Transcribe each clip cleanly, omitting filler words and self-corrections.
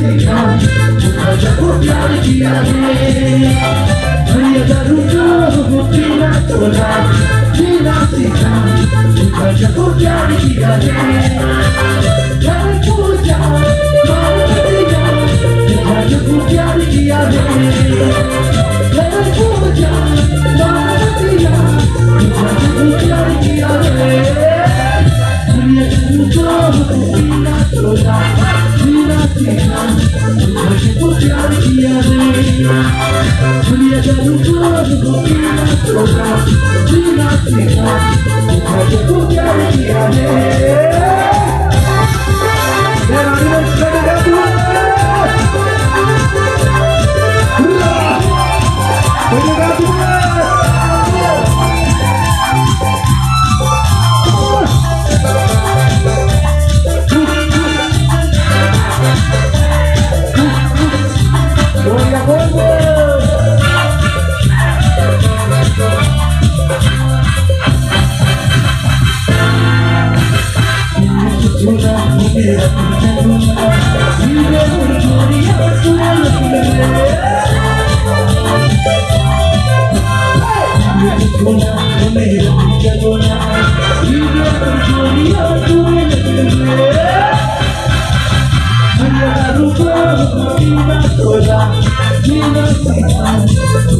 सीखा तुझको प्यार किया है भैया दारू को पीना तोड़ा जीना सीखा तुझको प्यार किया है घर पूजा मारिया तुझको प्यार किया है घर पूजा मारिया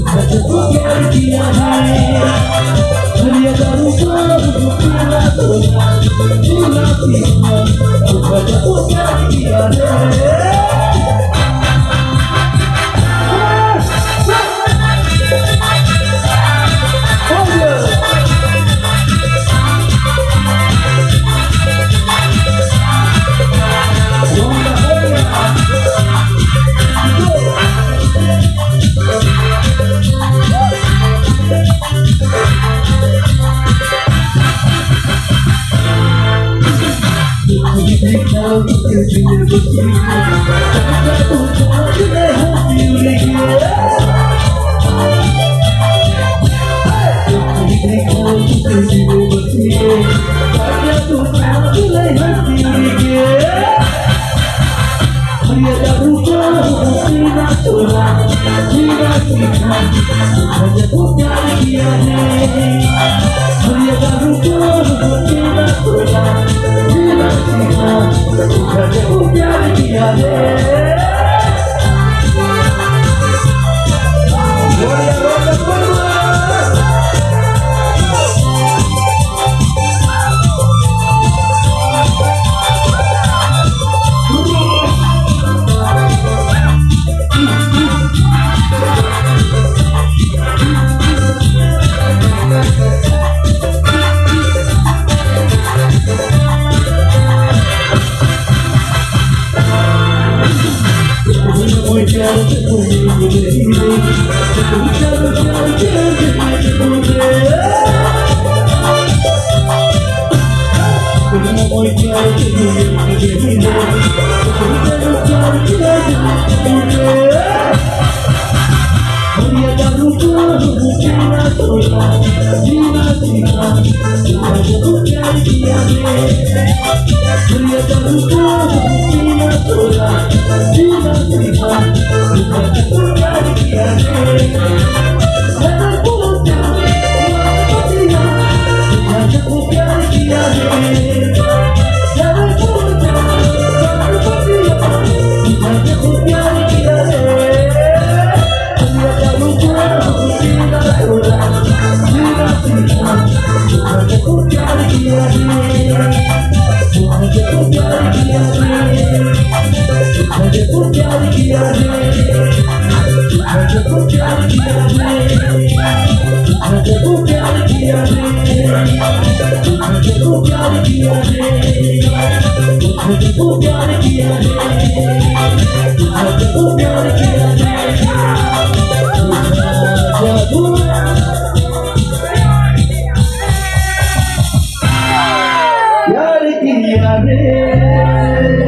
तुझको प्यार किया है भैया दारू को पीना तोड़ा जीना सीखा तुझको प्यार किया है भैया दारू को पीना तोड़ा जीना सीखा तुझको प्यार किया है यार की यादें